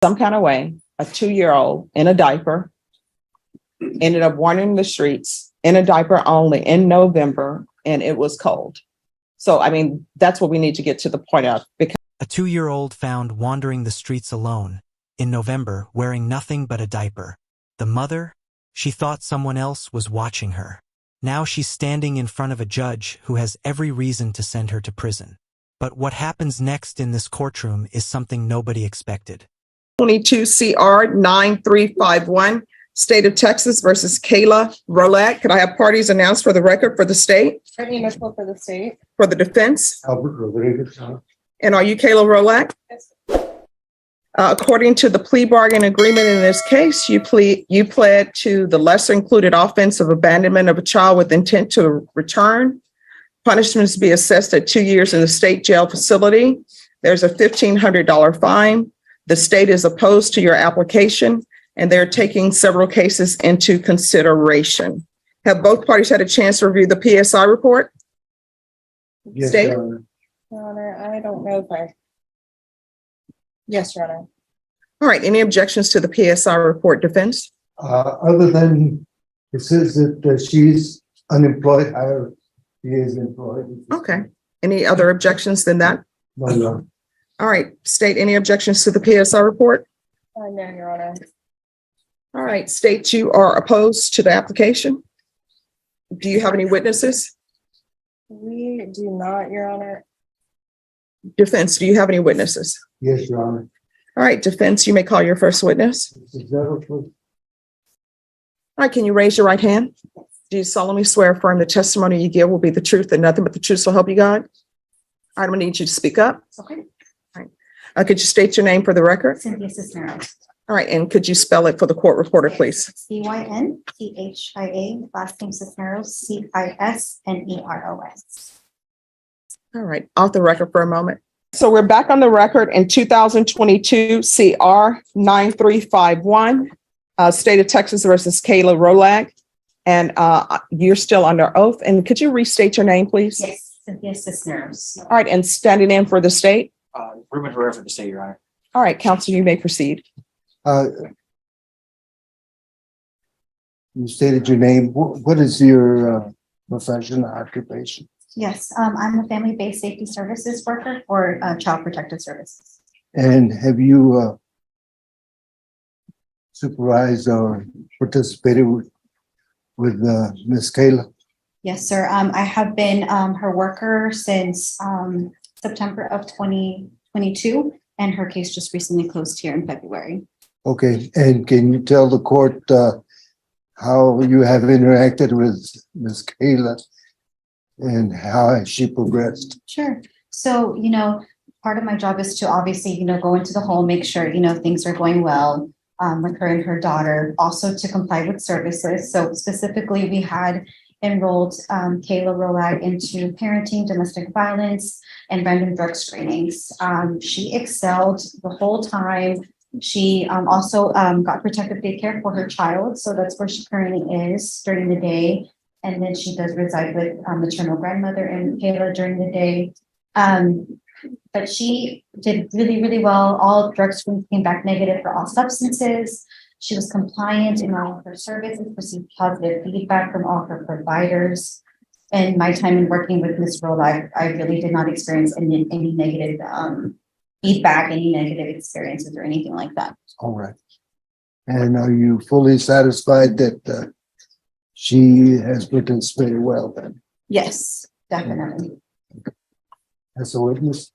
some kind of way, a 2-year-old in a diaper ended up wandering the streets in a diaper only in November, and it was cold. So, I mean, that's what we need to get to the point of. Because a 2-year-old found wandering the streets alone in November, wearing nothing but a diaper. The mother, she thought someone else was watching her. Now she's standing in front of a judge who has every reason to send her to prison. But what happens next in this courtroom is something nobody expected. 22 CR 9351, State of Texas versus Kayla Rolak. Could I have parties announced for the record for the state? Brittany Mitchell for the state. For the defense? Albert Rodriguez. And are you Kayla Rolak? Yes. According to the plea bargain agreement in this case, you pled to the lesser included offense of abandonment of a child with intent to return. Punishment is to be assessed at 2 years in the state jail facility. There's a $1,500 fine. The state is opposed to your application, and they're taking several cases into consideration. Have both parties had a chance to review the PSI report? Yes, State? Your Honor. Your Honor, I don't know if I. Yes, Your Honor. All right, any objections to the PSI report, defense? Other than it says that she's unemployed, she is employed. Okay. Any other objections than that? No. All right, state, any objections to the PSI report? No, Your Honor. All right, state, you are opposed to the application. Do you have any witnesses? We do not, Your Honor. Defense, do you have any witnesses? Yes, Your Honor. All right, defense, you may call your first witness. Is that okay? All right, can you raise your right hand? Do you solemnly swear or affirm the testimony you give will be the truth and nothing but the truth so help you God? All right, I'm gonna need you to speak up. Okay. All right. Could you state your name for the record? Cynthia Cisneros. All right, and could you spell it for the court reporter, please? CYNTHIA, last name Cisneros, CISNEROS. All right, off the record for a moment. So we're back on the record in 2022 CR 9351, State of Texas versus Kayla Rolak. And you're still under oath. And could you restate your name, please? Yes, Cynthia Cisneros. All right, and standing in for the state. Ruben Herrera for the state, Your Honor. All right, counsel, you may proceed. You stated your name. What is your profession, occupation? Yes, I'm a family-based safety services worker for Child Protective Services. And have you supervised or participated with Miss Kayla? Yes, sir. I have been her worker since September of 2022, and her case just recently closed here in February. Okay, and can you tell the court how you have interacted with Miss Kayla and how has she progressed? Sure. So, part of my job is to obviously, go into the home, make sure, things are going well with her and her daughter, also to comply with services. So specifically, we had enrolled Kayla Rolak into parenting, domestic violence, and random drug screenings. She excelled the whole time. She also got protective daycare for her child. So that's where she currently is during the day. And then she does reside with maternal grandmother and Kayla during the day. But she did really, really well. All drug screens came back negative for all substances. She was compliant in all of her services, received positive feedback from all her providers. And my time in working with Ms. Rolak, I really did not experience any negative feedback, any negative experiences or anything like that. All right. And are you fully satisfied that she has participated well then? Yes, definitely. As a witness?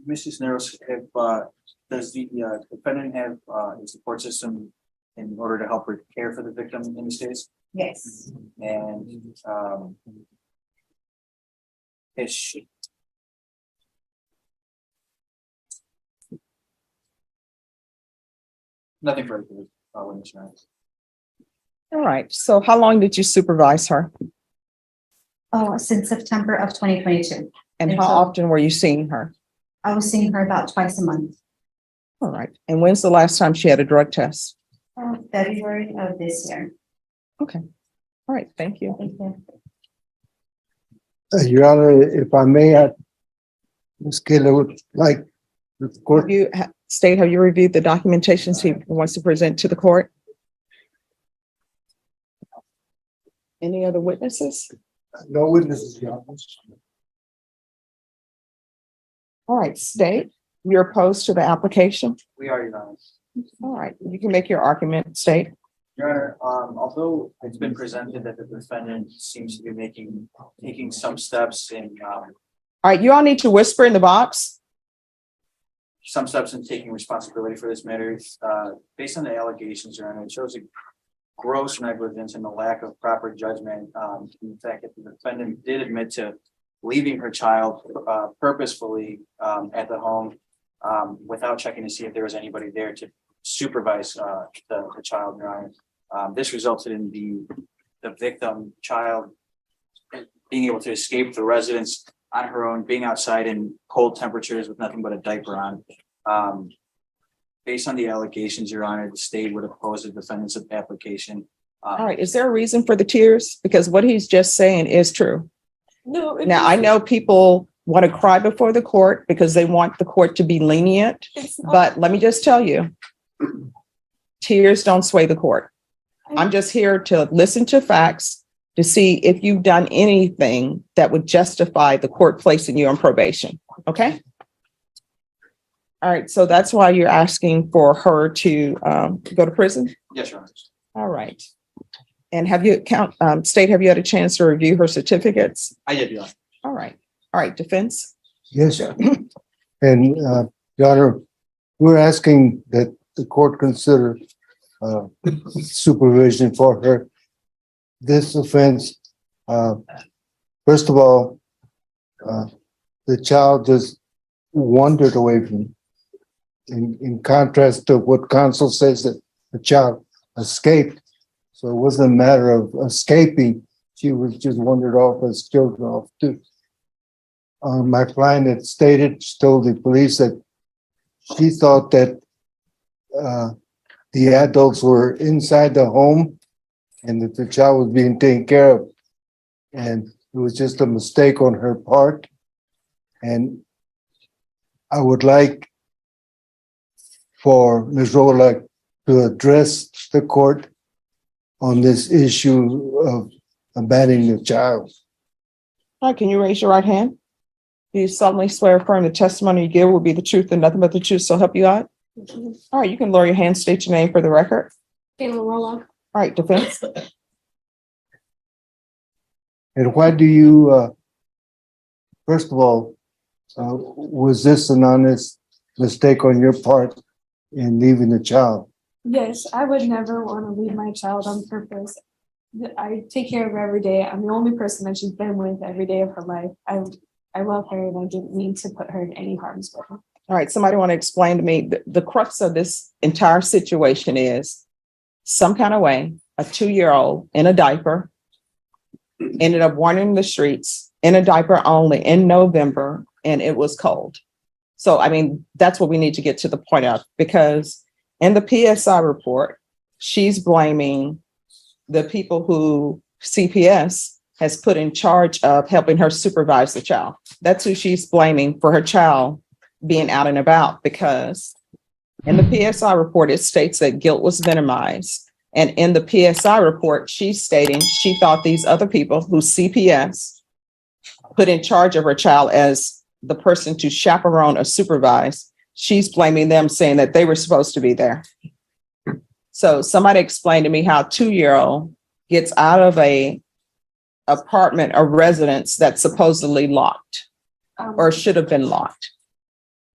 Mrs. Cisneros, does the defendant have a support system in order to help her care for the victim in this case? Yes. And is she? Nothing further, witness, Your Honor. All right, so how long did you supervise her? Oh, since September of 2022. And how often were you seeing her? I was seeing her about twice a month. All right, and when's the last time she had a drug test? February of this year. Okay, all right, thank you. Thank you. Your Honor, if I may, Ms. Kayla would like the court. State, have you reviewed the documentations he wants to present to the court? Any other witnesses? No witnesses, Your Honor. All right, State, you're opposed to the application? We are, Your Honor. All right, you can make your argument, State. Your Honor, although it's been presented that the defendant seems to be taking some steps in, All right, you all need to whisper in the box. taking responsibility for this matter, based on the allegations, Your Honor, it shows a gross negligence and the lack of proper judgment. In fact, that the defendant did admit to leaving her child purposefully at the home without checking to see if there was anybody there to supervise the child, Your Honor. This resulted in the victim child being able to escape the residence on her own, being outside in cold temperatures with nothing but a diaper on. Based on the allegations, Your Honor, the state would oppose the defendant's application. All right, is there a reason for the tears? Because what he's just saying is true. No. Now, I know people want to cry before the court because they want the court to be lenient, but let me just tell you, tears don't sway the court. I'm just here to listen to facts to see if you've done anything that would justify the court placing you on probation. Okay? All right, so that's why you're asking for her to go to prison? Yes, Your Honor. All right. And have you State, have you had a chance to review her certificates? I did, Your Honor. All right. All right, defense. Yes, sir. And, Your Honor, we're asking that the court consider supervision for her. This offense, first of all, the child just wandered away from, in contrast to what counsel says that the child escaped. So it wasn't a matter of escaping. She was just wandered off as children off too. My client had stated, she told the police that she thought that the adults were inside the home and that the child was being taken care of. And it was just a mistake on her part. And I would like for Ms. Rolak to address the court on this issue of abandoning the child. All right, can you raise your right hand? Do you solemnly swear or affirm the testimony you give will be the truth and nothing but the truth, so help you God? All right, you can lower your hand, state your name for the record. Kayla Roloff. All right, defense. And why do you, first of all, was this an honest mistake on your part in leaving the child? Yes, I would never want to leave my child on purpose. I take care of her every day. I'm the only person that she's been with every day of her life. I love her and I didn't mean to put her in any harm's way. All right, somebody want to explain to me the crux of this entire situation is some kind of way, a 2-year-old in a diaper ended up wandering the streets in a diaper only in November, and it was cold. So, I mean, that's what we need to get to the point of, because in the PSI report, she's blaming the people who CPS has put in charge of helping her supervise the child. That's who she's blaming for her child being out and about, because in the PSI report, it states that guilt was minimized. And in the PSI report, she's stating she thought these other people who CPS put in charge of her child as the person to chaperone or supervise, she's blaming them, saying that they were supposed to be there. So somebody explained to me how a 2-year-old gets out of a apartment or residence that's supposedly locked or should have been locked.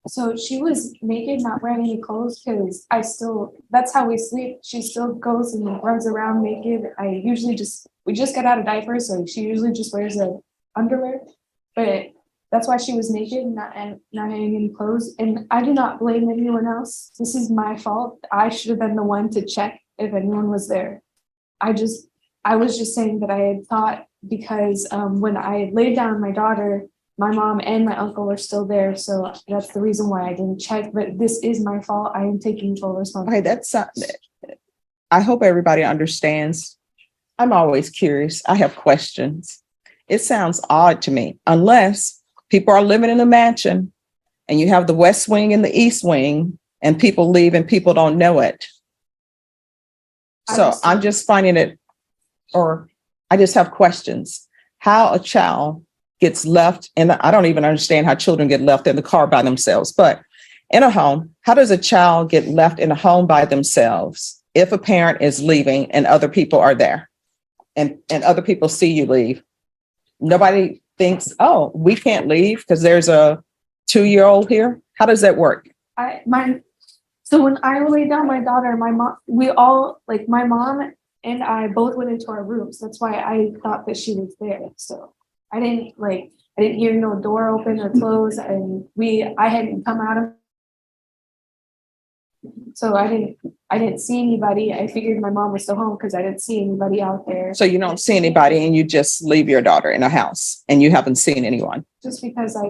So she was naked, not wearing any clothes, because that's how we sleep. She still goes and runs around naked. We just got out of diapers, so she usually just wears a underwear. But that's why she was naked, not having any clothes. And I do not blame anyone else. This is my fault. I should have been the one to check if anyone was there. I was just saying that I had thought, because when I laid down my daughter, my mom and my uncle were still there. So that's the reason why I didn't check. But this is my fault. I am taking full responsibility. Okay, I hope everybody understands. I'm always curious. I have questions. It sounds odd to me, unless people are living in a mansion and you have the west wing and the east wing and people leave and people don't know it. So I'm just finding it, or I just have questions. How a child gets left, and I don't even understand how children get left in the car by themselves, but in a home, how does a child get left in a home by themselves if a parent is leaving and other people are there and other people see you leave? Nobody thinks, oh, we can't leave because there's a 2-year-old here. How does that work? So when I laid down my daughter, my mom, my mom and I both went into our rooms. That's why I thought that she was there. So I didn't hear no door open or close, and I hadn't come out of. So I didn't see anybody. I figured my mom was still home because I didn't see anybody out there. So you don't see anybody and you just leave your daughter in a house and you haven't seen anyone. Just because I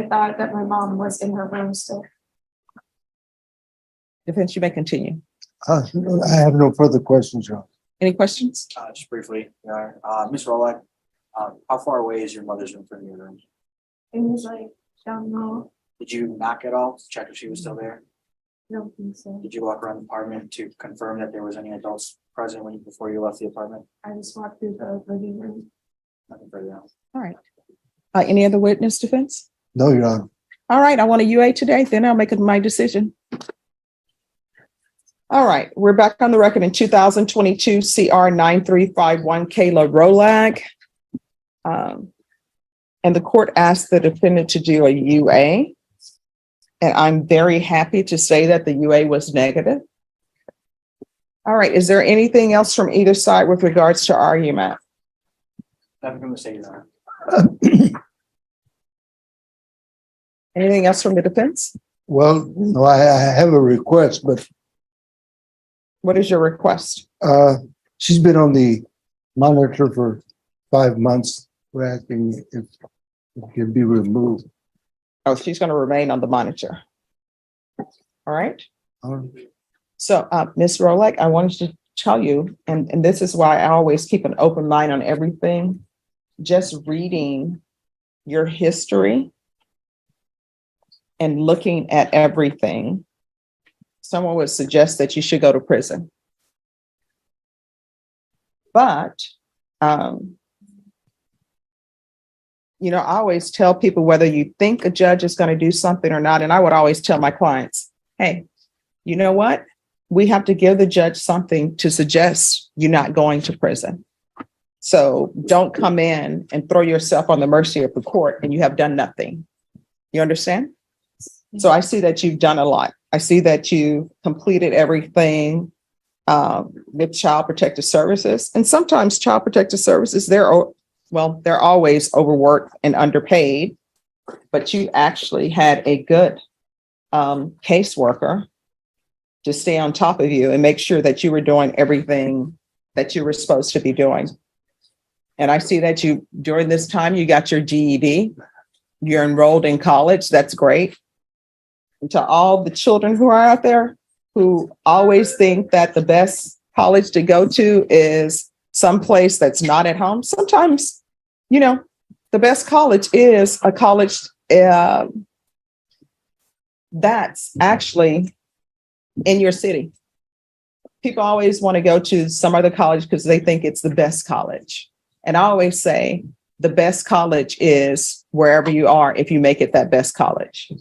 thought that my mom was in her room still. Defense, you may continue. I have no further questions, Your Honor. Any questions? Just briefly, Ms. Rolak, how far away is your mother's room from your room? It was down low. Did you knock at all to check if she was still there? I don't think so. Did you walk around the apartment to confirm that there was any adults present before you left the apartment? I just walked through the living room. Nothing further else. All right. Any other witness, defense? No, Your Honor. All right. I want a UA today. Then I'll make my decision. All right. We're back on the record in 2022 CR 9351 Kayla Rolak. And the court asked the defendant to do a UA. And I'm very happy to say that the UA was negative. All right. Is there anything else from either side with regards to argument? Nothing from the state, Your Honor. Anything else from the defense? Well, no, I have a request, but What is your request? she's been on the monitor for 5 months. We're asking if it can be removed. Oh, she's going to remain on the monitor. All right. Um, So, Ms. Rolek, I wanted to tell you, and this is why I always keep an open mind on everything. Just reading your history and looking at everything, someone would suggest that you should go to prison. But, I always tell people whether you think a judge is going to do something or not. And I would always tell my clients, hey, you know what? We have to give the judge something to suggest you're not going to prison. So don't come in and throw yourself on the mercy of the court and you have done nothing. You understand? So I see that you've done a lot. I see that you completed everything with Child Protective Services. And sometimes Child Protective Services, they're always overworked and underpaid, but you actually had a good caseworker to stay on top of you and make sure that you were doing everything that you were supposed to be doing. And I see that during this time, you got your GED, you're enrolled in college. That's great. And to all the children who are out there who always think that the best college to go to is someplace that's not at home. Sometimes, the best college is a college that's actually in your city. People always want to go to some other college because they think it's the best college. And I always say the best college is wherever you are if you make it that best college.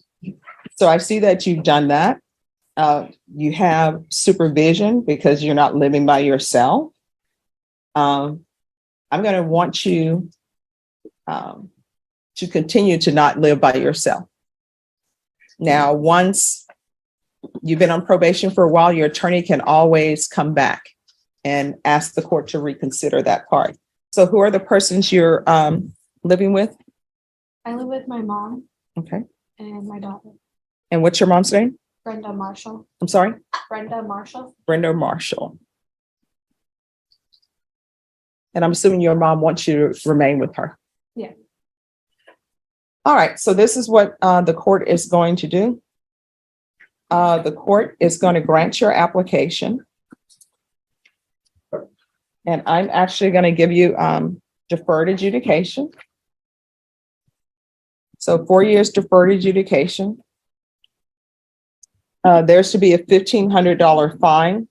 So I see that you've done that. You have supervision because you're not living by yourself. I'm going to want you to continue to not live by yourself. Now, once you've been on probation for a while, your attorney can always come back and ask the court to reconsider that part. So who are the persons you're living with? I live with my mom. Okay. And my daughter. And what's your mom's name? Brenda Marshall. I'm sorry? Brenda Marshall. Brenda Marshall. And I'm assuming your mom wants you to remain with her. Yeah. All right. So this is what the court is going to do. The court is going to grant your application. And I'm actually going to give you deferred adjudication. So 4 years deferred adjudication. There's to be a $1,500 fine.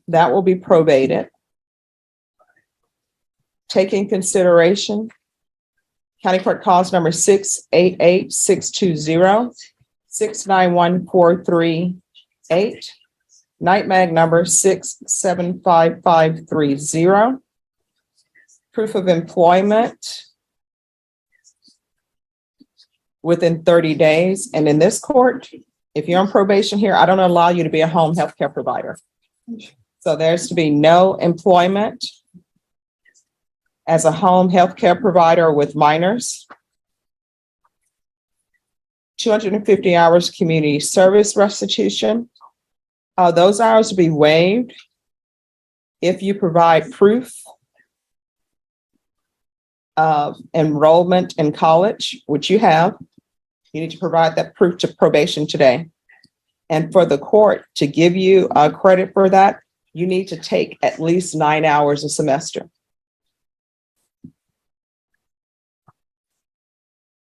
That will be probated. Taking consideration, County Court Cause number 688-620, 691-438, Night Mag number 675530. Proof of employment within 30 days. And in this court, if you're on probation here, I don't allow you to be a home health care provider. So there's to be no employment as a home health care provider with minors. 250 hours community service restitution. Those hours will be waived if you provide proof of enrollment in college, which you have. You need to provide that proof to probation today. And for the court to give you credit for that, you need to take at least 9 hours a semester.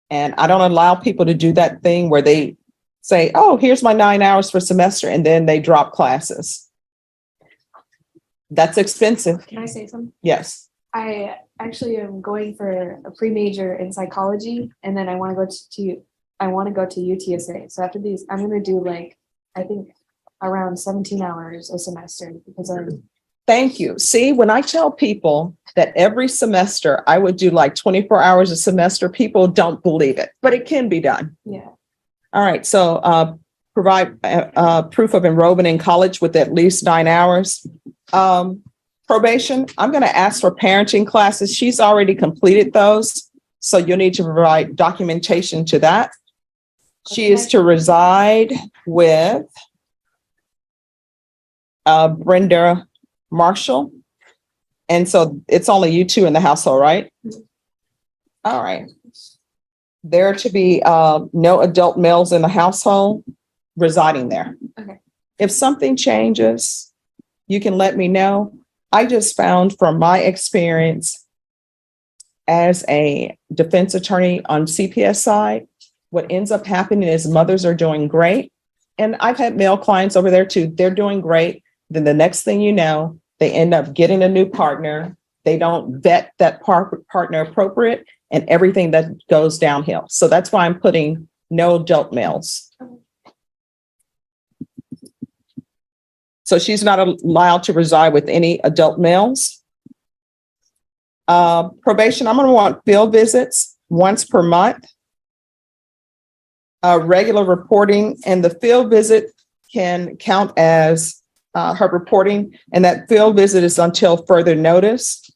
And I don't allow people to do that thing where they say, oh, here's my 9 hours for semester, and then they drop classes. That's expensive. Can I say something? Yes. I actually am going for a pre-major in psychology, and then I want to go to UTSA. So after these, I'm going to do like, I think around 17 hours a semester because I'm. Thank you. See, when I tell people that every semester I would do like 24 hours a semester, people don't believe it, but it can be done. Yeah. All right. So provide proof of enrollment in college with at least 9 hours. Probation, I'm going to ask for parenting classes. She's already completed those. So you'll need to provide documentation to that. She is to reside with Brenda Marshall. And so it's only you two in the household, right? All right. There are to be no adult males in the household residing there. Okay. If something changes, you can let me know. I just found from my experience as a defense attorney on CPS side, what ends up happening is mothers are doing great. And I've had male clients over there too. They're doing great. Then the next thing you know, they end up getting a new partner. They don't vet that partner appropriate, and everything that goes downhill. So that's why I'm putting no adult males. So she's not allowed to reside with any adult males. Probation, I'm going to want field visits once per month. Regular reporting, and the field visit can count as her reporting, and that field visit is until further notice.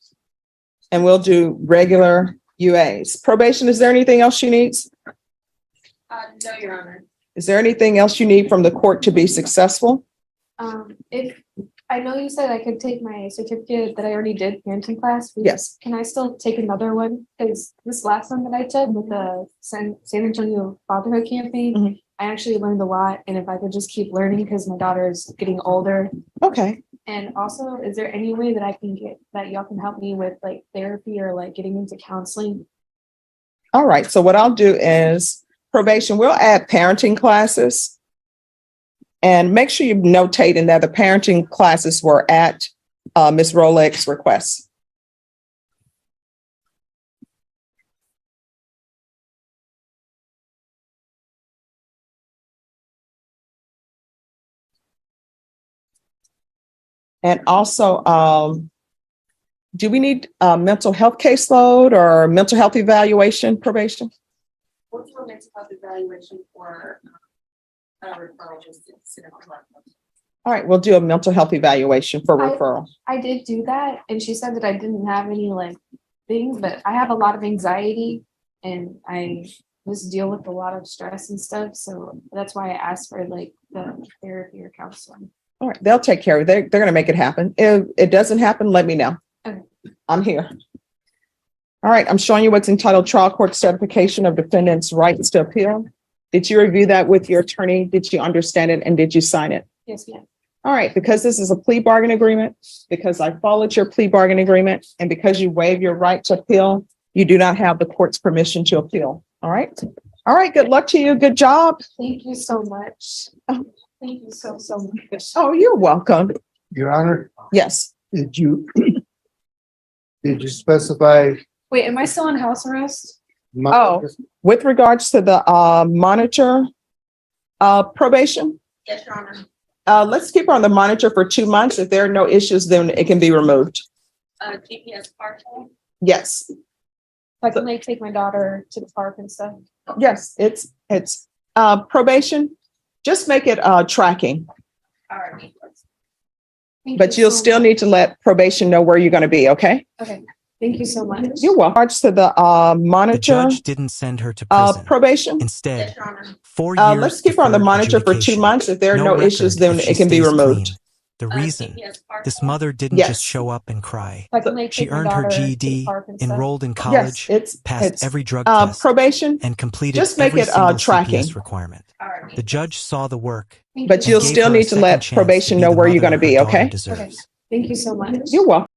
And we'll do regular UAs. Probation, is there anything else she needs? No, Your Honor. Is there anything else you need from the court to be successful? If I know you said I could take my certificate that I already did parenting class. Yes. Can I still take another one? Because this last one that I took with the San Antonio Fatherhood Campaign, Mhm. I actually learned a lot. And if I could just keep learning because my daughter is getting older. Okay. And also, is there any way that I can get that y'all can help me with like therapy or like getting into counseling? All right. So what I'll do is probation, we'll add parenting classes. And make sure you notate in that the parenting classes were at Ms. Roleg's request. And also, do we need a mental health caseload or mental health evaluation probation? What's your mental health evaluation for referral? All right, we'll do a mental health evaluation for referral. I did do that, and she said that I didn't have any like things, but I have a lot of anxiety and I just deal with a lot of stress and stuff. So that's why I asked for like the therapy or counseling. All right, they'll take care of it. They're going to make it happen. If it doesn't happen, let me know. Okay. I'm here. All right, I'm showing you what's entitled Trial Court Certification of Defendant's Rights to Appeal. Did you review that with your attorney? Did you understand it and did you sign it? Yes, ma'am. All right, because this is a plea bargain agreement, because I followed your plea bargain agreement, and because you waive your right to appeal, you do not have the court's permission to appeal. All right? All right, good luck to you. Good job. Thank you so much. Thank you so much. Oh, you're welcome. Your Honor, Yes. did you specify? Wait, am I still on house arrest? Oh. With regards to the monitor probation, Yes, Your Honor. let's keep her on the monitor for 2 months. If there are no issues, then it can be removed. GPS parking. Yes. I can like take my daughter to the park and stuff. Yes, it's probation. Just make it tracking, All right. Thank but you you'll so still much. need to let probation know where you're going to be. Okay. Okay, thank you so much. You're welcome. Regards to the The monitor judge didn't send her to prison. probation. Instead, Yes, Your Honor. 4 years. Let's keep her on the deferred monitor for 2 adjudication. months. If there are no record issues, then if she it can be stays removed. clean. The reason, GPS parking. this mother didn't Yes. just show up and cry. I can like She take my earned her daughter to the GED, park and stuff. enrolled in Yes, college, it's passed every drug test, probation, and completed just make every it, single tracking. CPS requirement. All right. The judge saw the work, Thank but you you'll so gave still her a need to second let chance probation be know the where you're mother going to her be. daughter Okay. deserves. Thank you so much. You're welcome.